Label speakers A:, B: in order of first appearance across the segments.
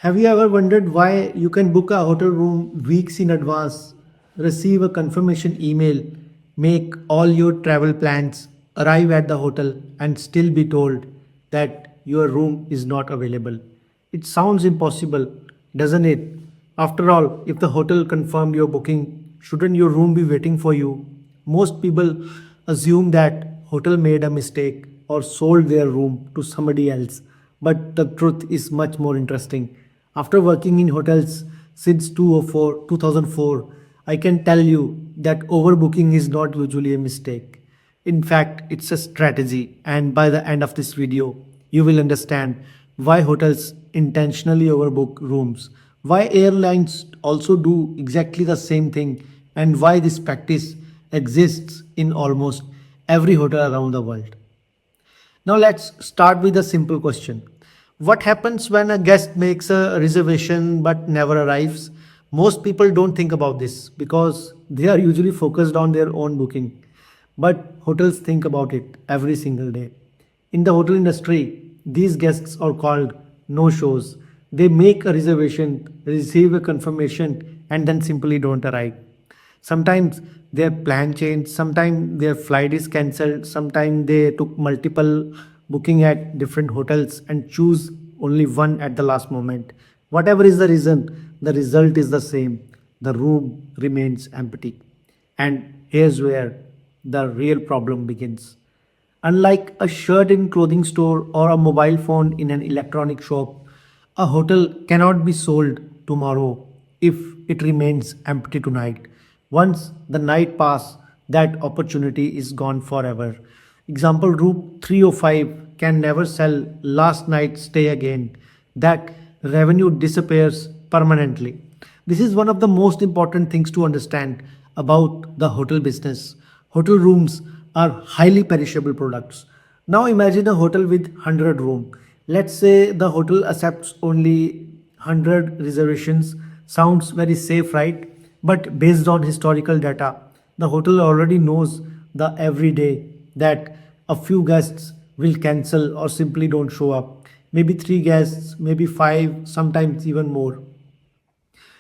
A: Have you ever wondered why you can book a hotel room weeks in advance, receive a confirmation email, make all your travel plans, arrive at the hotel, and still be told that your room is not available? It sounds impossible, doesn't it? After all, if the hotel confirmed your booking, shouldn't your room be waiting for you? Most people assume that hotel made a mistake or sold their room to somebody else, but the truth is much more interesting. After working in hotels since 2004, I can tell you that overbooking is not usually a mistake. In fact, it's a strategy, and by the end of this video, you will understand why hotels intentionally overbook rooms, why airlines also do exactly the same thing, and why this practice exists in almost every hotel around the world. Now let's start with a simple question. What happens when a guest makes a reservation but never arrives? Most people don't think about this because they are usually focused on their own booking. But hotels think about it every single day. In the hotel industry, these guests are called no shows. They make a reservation, receive a confirmation, and then simply don't arrive. Sometimes their plan changed, sometimes their flight is cancelled, sometimes they took multiple booking at different hotels and choose only one at the last moment. Whatever is the reason, the result is the same. The room remains empty. And here's where the real problem begins. Unlike a shirt in clothing store or a mobile phone in an electronic shop, a hotel cannot be sold tomorrow if it remains empty tonight. Once the night pass, that opportunity is gone forever. Example room 305 can never sell last night's stay again. That revenue disappears permanently. This is one of the most important things to understand about the hotel business. Hotel rooms are highly perishable products. Now imagine a hotel with 100 rooms. Let's say the hotel accepts only 100 reservations. Sounds very safe, right? But based on historical data, the hotel already knows the every day that a few guests will cancel or simply don't show up. Maybe three guests, maybe five, sometimes even more.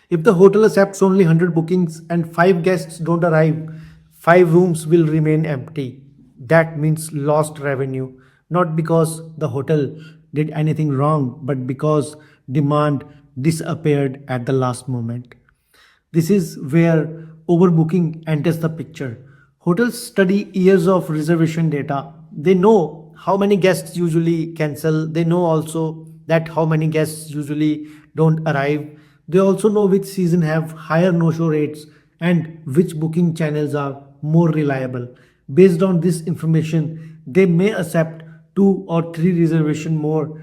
A: If the hotel accepts only 100 bookings and 5 guests don't arrive, 5 rooms will remain empty. That means lost revenue, not because the hotel did anything wrong, but because demand disappeared at the last moment. This is where overbooking enters the picture. Hotels study years of reservation data. They know how many guests usually cancel. They know also that how many guests usually don't arrive. They also know which season have higher no-show rates and which booking channels are more reliable. Based on this information, they may accept two or three reservation more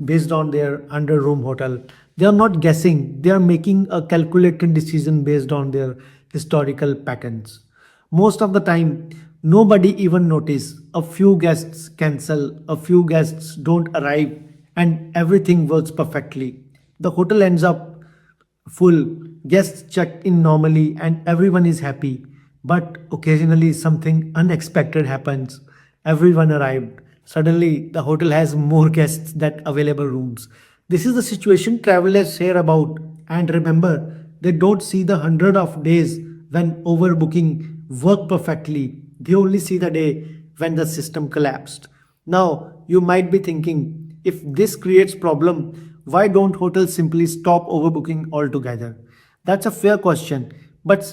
A: based on their under room hotel. They are not guessing, they are making a calculated decision based on their historical patterns. Most of the time, nobody even notice. A few guests cancel, a few guests don't arrive, and everything works perfectly. The hotel ends up full, guests check in normally, and everyone is happy. But occasionally, something unexpected happens. Everyone arrived. Suddenly, the hotel has more guests than available rooms. This is the situation travelers hear about. And remember, they don't see the hundred of days when overbooking worked perfectly. They only see the day when the system collapsed. Now, you might be thinking, if this creates problem, why don't hotels simply stop overbooking altogether? That's a fair question, but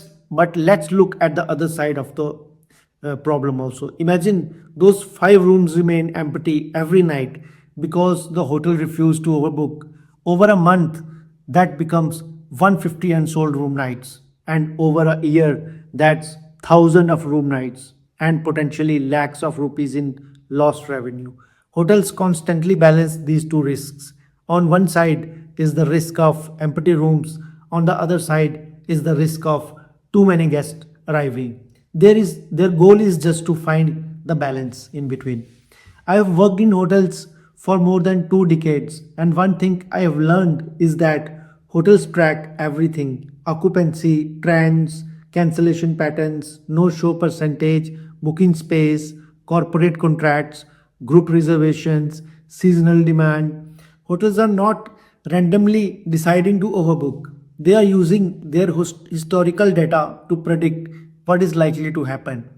A: let's look at the other side of the problem also. Imagine those 5 rooms remain empty every night because the hotel refused to overbook. Over a month, that becomes 150 unsold room nights, and over a year, that's thousands of room nights and potentially lakhs of rupees in lost revenue. Hotels constantly balance these two risks. On one side is the risk of empty rooms, on the other side is the risk of too many guests arriving. Their goal is just to find the balance in between. I have worked in hotels for more than 2 decades, and one thing I have learned is that hotels track everything: occupancy, trends, cancellation patterns, no show percentage, booking space, corporate contracts, group reservations, seasonal demand. Hotels are not randomly deciding to overbook. They are using their historical data to predict what is likely to happen.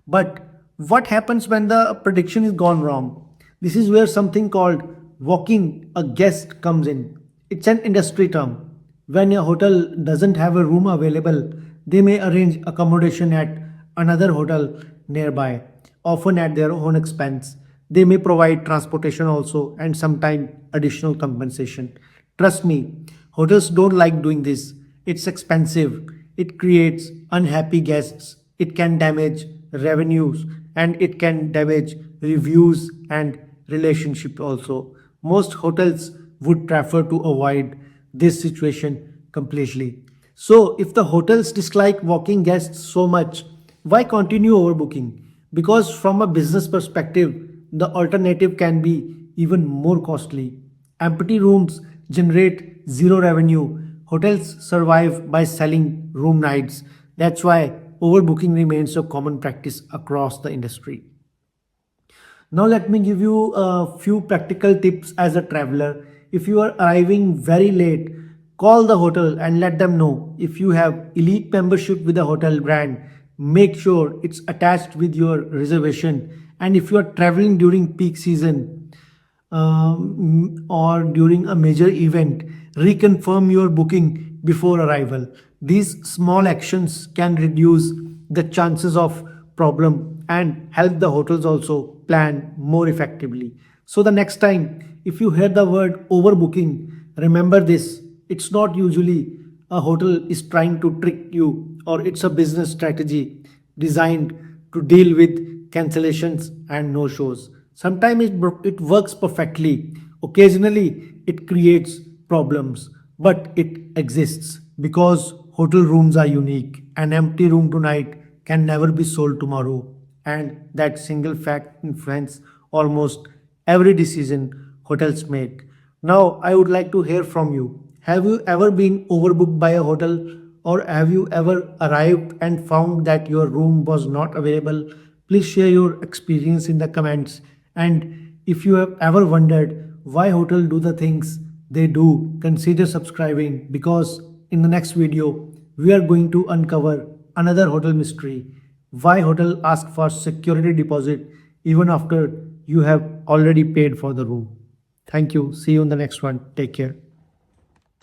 A: But what happens when the prediction is gone wrong? This is where something called walking a guest comes in. It's an industry term. When a hotel doesn't have a room available, they may arrange accommodation at another hotel nearby, often at their own expense. They may provide transportation also and sometimes additional compensation. Trust me, hotels don't like doing this. It's expensive. It creates unhappy guests. It can damage revenues and it can damage reviews and relationship also. Most hotels would prefer to avoid this situation completely. So, if the hotels dislike walking guests so much, why continue overbooking? Because from a business perspective, the alternative can be even more costly. Empty rooms generate zero revenue. Hotels survive by selling room nights. That's why overbooking remains a common practice across the industry. Now, let me give you a few practical tips as a traveler. If you are arriving very late, call the hotel and let them know. If you have elite membership with a hotel brand, make sure it's attached with your reservation. And if you are traveling during peak season, or during a major event, reconfirm your booking before arrival. These small actions can reduce the chances of problem and help the hotels also plan more effectively. So the next time if you hear the word overbooking, remember this: it's not usually a hotel is trying to trick you, or it's a business strategy designed to deal with cancellations and no shows. Sometimes it works perfectly. Occasionally, it creates problems, but it exists because hotel rooms are unique. An empty room tonight can never be sold tomorrow, and that single fact influences almost every decision hotels make. Now, I would like to hear from you. Have you ever been overbooked by a hotel, or have you ever arrived and found that your room was not available? Please share your experience in the comments. And if you have ever wondered why hotel do the things they do, consider subscribing, because in the next video we are going to uncover another hotel mystery: why hotel ask for security deposit even after you have already paid for the room. Thank you. See you in the next one. Take care.